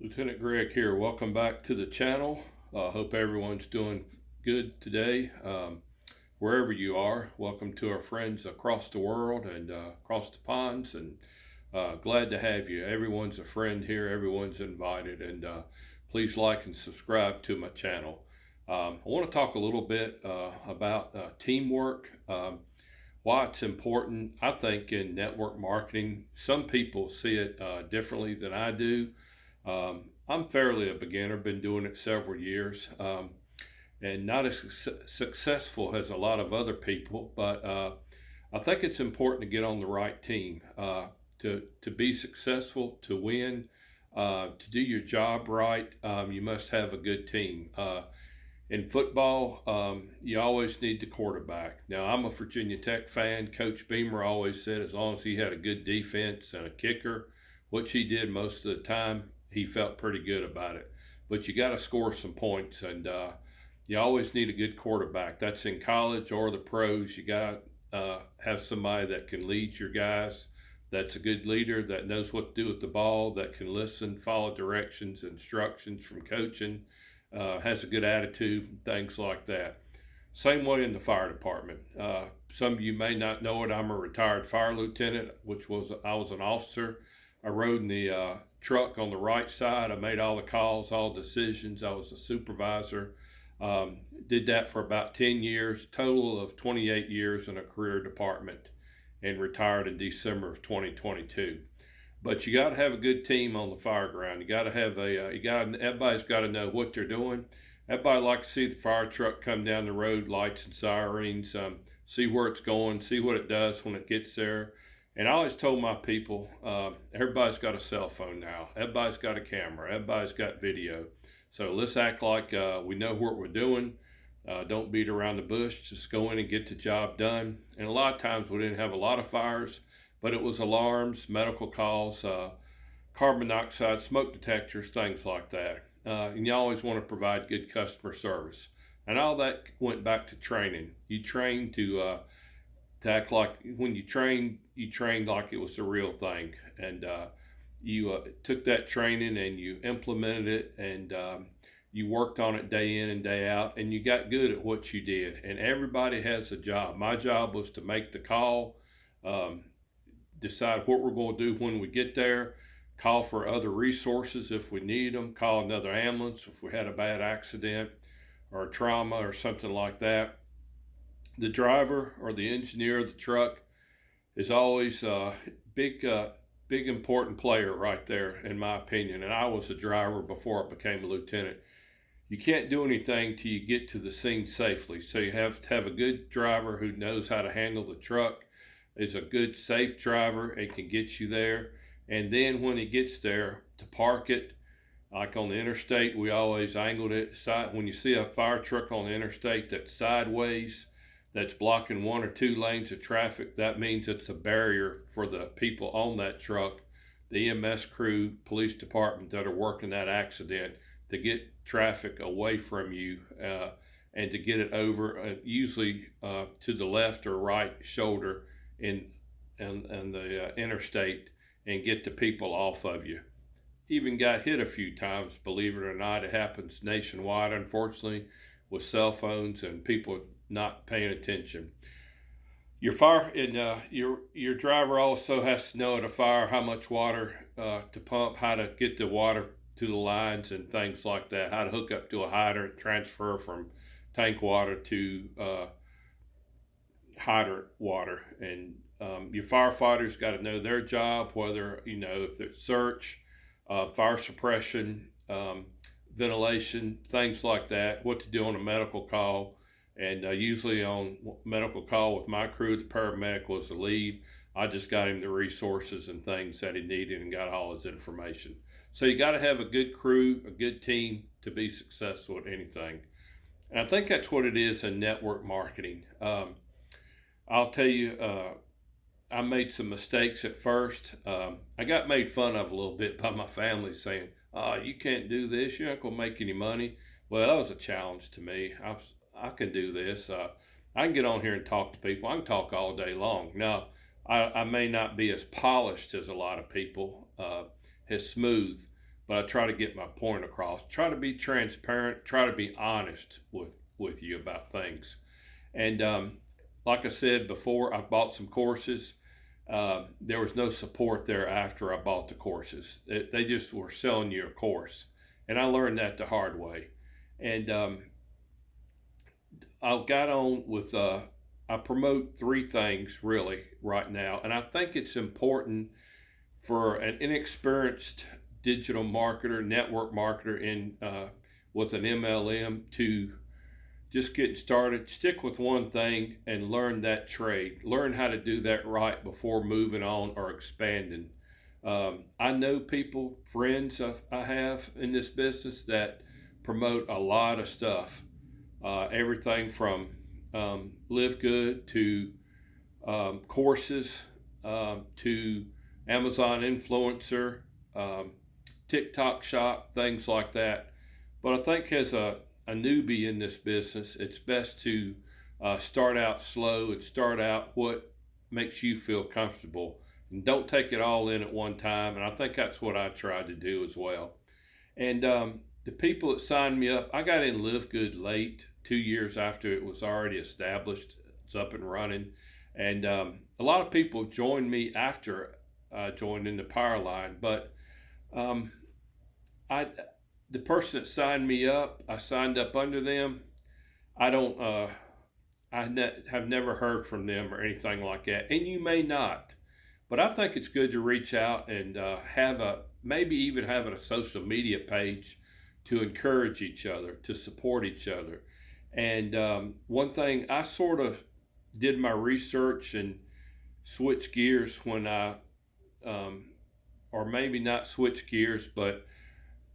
Lieutenant Greg here. Welcome back to the channel. Hope everyone's doing good today. Wherever you are, welcome to our friends across the world and across the ponds. And glad to have you. Everyone's a friend here. Everyone's invited. And please like and subscribe to my channel. I want to talk a little bit about teamwork. Why it's important, I think, in network marketing. Some people see it differently than I do. I'm fairly a beginner, been doing it several years, and not as successful as a lot of other people, but I think it's important to get on the right team to be successful, to win, to do your job right. You must have a good team. In football, you always need the quarterback. Now, I'm a Virginia Tech fan. Coach Beamer always said as long as he had a good defense and a kicker, which he did most of the time, he felt pretty good about it. But you got to score some points, and you always need a good quarterback. That's in college or the pros. You got to have somebody that can lead your guys, that's a good leader, that knows what to do with the ball, that can listen, follow directions, instructions from coaching, has a good attitude, things like that. Same way in the fire department. Some of you may not know it. I'm a retired fire lieutenant, I was an officer. I rode in the truck on the right side. I made all the calls, all decisions. I was a supervisor. Did that for about 10 years, total of 28 years in a career department, and retired in December of 2022. But you got to have a good team on the fire ground. You got to have everybody's got to know what they're doing. Everybody likes to see the fire truck come down the road, lights and sirens, see where it's going, see what it does when it gets there. And I always told my people, everybody's got a cell phone now. Everybody's got a camera. Everybody's got video. So let's act like we know what we're doing. Don't beat around the bush. Just go in and get the job done. And a lot of times we didn't have a lot of fires, but it was alarms, medical calls, carbon monoxide, smoke detectors, things like that. And you always want to provide good customer service. And all that went back to training. You train to act like when you trained like it was the real thing, and you took that training and you implemented it, and you worked on it day in and day out, and you got good at what you did. And everybody has a job. My job was to make the call, decide what we're going to do when we get there, call for other resources if we need them, call another ambulance if we had a bad accident or a trauma or something like that. The driver or the engineer of the truck is always a big important player right there, in my opinion. And I was a driver before I became a lieutenant. You can't do anything till you get to the scene safely. So you have to have a good driver who knows how to handle the truck, is a good, safe driver, and can get you there. And then when he gets there, to park it. Like on the interstate, we always angled it. When you see a fire truck on the interstate that's sideways, that's blocking one or two lanes of traffic, that means it's a barrier for the people on that truck, the EMS crew, police department that are working that accident, to get traffic away from you and to get it over, usually to the left or right shoulder in the interstate, and get the people off of you. Even got hit a few times, believe it or not. It happens nationwide, unfortunately, with cell phones and people not paying attention. Your fire and your driver also has to know at a fire how much water to pump, how to get the water to the lines and things like that, how to hook up to a hydrant, transfer from tank water to hydrant water. And your firefighters got to know their job, whether, if it's search, fire suppression, ventilation, things like that, what to do on a medical call. And usually on medical call with my crew, the paramedic was the lead. I just got him the resources and things that he needed and got all his information. So you got to have a good crew, a good team to be successful at anything. And I think that's what it is in network marketing. I'll tell you, I made some mistakes at first. I got made fun of a little bit by my family, saying, "Oh, you can't do this. You're not going to make any money." Well, that was a challenge to me. I can do this. I can get on here and talk to people. I can talk all day long. Now, I may not be as polished as a lot of people, as smooth, but I try to get my point across. Try to be transparent. Try to be honest with you about things. And like I said before, I've bought some courses. There was no support there after I bought the courses. They just were selling you a course, and I learned that the hard way. And I got on with. I promote three things really right now, and I think it's important for an inexperienced digital marketer, network marketer in with an MLM to just get started. Stick with one thing and learn that trade. Learn how to do that right before moving on or expanding. I know people, friends I have in this business that promote a lot of stuff. Everything from Live Good to courses to Amazon influencer, TikTok shop, things like that. But I think as a newbie in this business, it's best to start out slow and start out what makes you feel comfortable. And don't take it all in at one time. And I think that's what I tried to do as well. And the people that signed me up, I got in Live Good late, 2 years after it was already established. It's up and running. And a lot of people joined me after I joined in the power line. But the person that signed me up, I signed up under them. I don't, have never heard from them or anything like that. And you may not. But I think it's good to reach out and maybe even having a social media page to encourage each other, to support each other. And one thing, I sort of did my research and switched gears when or maybe not switch gears, but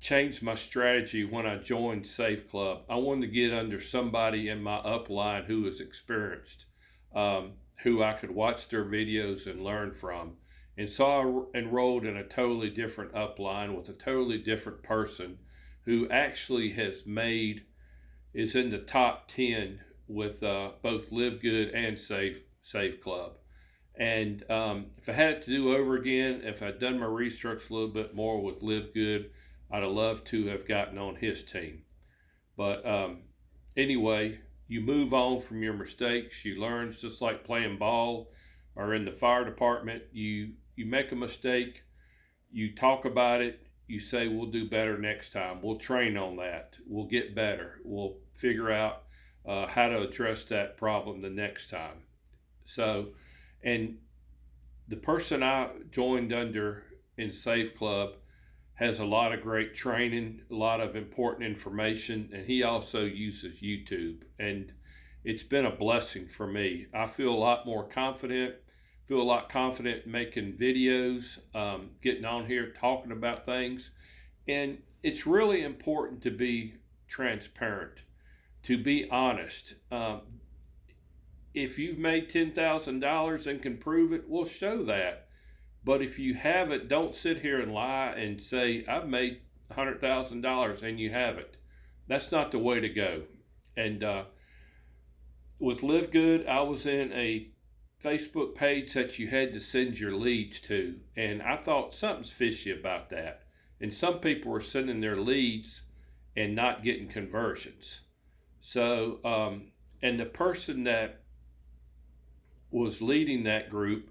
changed my strategy when I joined Safe Club. I wanted to get under somebody in my upline who was experienced, who I could watch their videos and learn from. And so I enrolled in a totally different upline with a totally different person who actually is in the top 10 with both Live Good and Safe Club. And if I had it to do over again, if I'd done my research a little bit more with Live Good, I'd have loved to have gotten on his team. But anyway, you move on from your mistakes. You learn. It's just like playing ball or in the fire department. You make a mistake, you talk about it, you say, we'll do better next time. We'll train on that. We'll get better. We'll figure out how to address that problem the next time. So, and the person I joined under in Safe Club has a lot of great training, a lot of important information, and he also uses YouTube. And it's been a blessing for me. I feel a lot more confident, making videos, getting on here, talking about things. And it's really important to be transparent, to be honest. If you've made $10,000 and can prove it, we'll show that. But if you haven't, don't sit here and lie and say, I've made $100,000 and you haven't. That's not the way to go. And with Live Good, I was in a Facebook page that you had to send your leads to. And I thought something's fishy about that. And some people were sending their leads and not getting conversions. So, and the person that was leading that group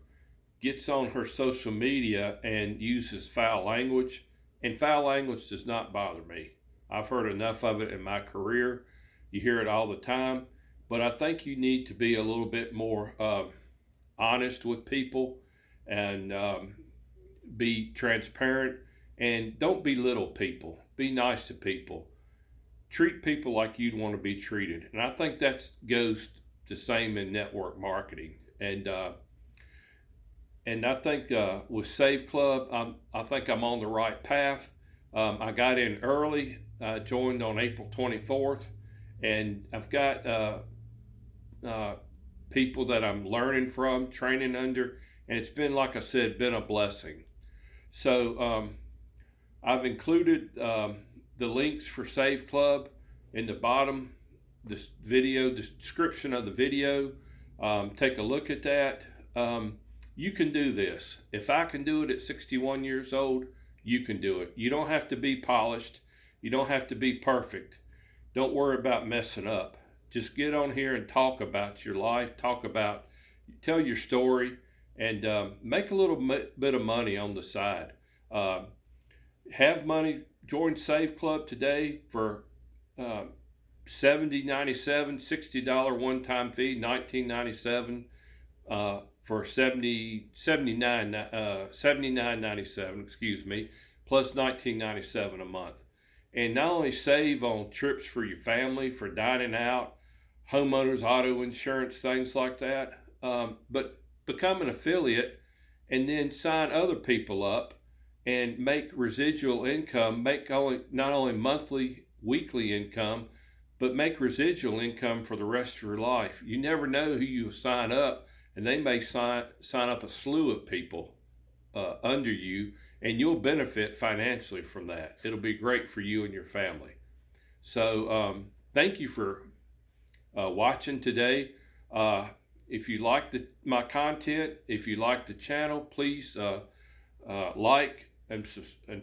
gets on her social media and uses foul language. And foul language does not bother me. I've heard enough of it in my career. You hear it all the time. But I think you need to be a little bit more honest with people and be transparent, and don't belittle people. Be nice to people. Treat people like you'd want to be treated. And I think that goes the same in network marketing. And I think with Safe Club, I think I'm on the right path. I got in early, joined on April 24th, and I've got people that I'm learning from, training under, and it's been, like I said, been a blessing. So I've included the links for Safe Club in the bottom, this video, the description of the video. Take a look at that. You can do this. If I can do it at 61 years old, you can do it. You don't have to be polished. You don't have to be perfect. Don't worry about messing up. Just get on here and talk about your life, tell your story, and make a little bit of money on the side. Have money, join Save Club today for $70.97, $60 one-time fee, $19.97 for $79.97, excuse me, plus $19.97 a month. And not only save on trips for your family, for dining out, homeowners, auto insurance, things like that, but become an affiliate and then sign other people up and make residual income, not only monthly, weekly income, but make residual income for the rest of your life. You never know who you sign up, and they may sign up a slew of people under you, and you'll benefit financially from that. It'll be great for you and your family. So thank you for watching today. If you like my content, if you like the channel, please like and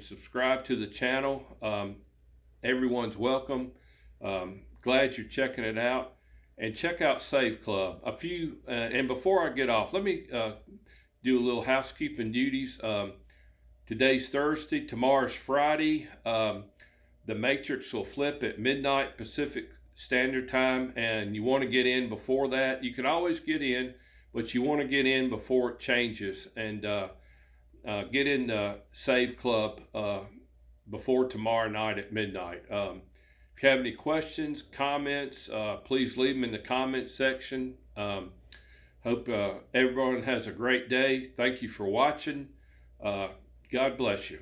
subscribe to the channel. Everyone's welcome. Glad you're checking it out. And check out Save Club. And before I get off, let me do a little housekeeping duties. Today's Thursday, tomorrow's Friday. The Matrix will flip at midnight Pacific Standard Time, and you want to get in before that. You can always get in, but you want to get in before it changes, and get in the Save Club before tomorrow night at midnight. If you have any questions, comments, please leave them in the comment section. Hope everyone has a great day. Thank you for watching. God bless you.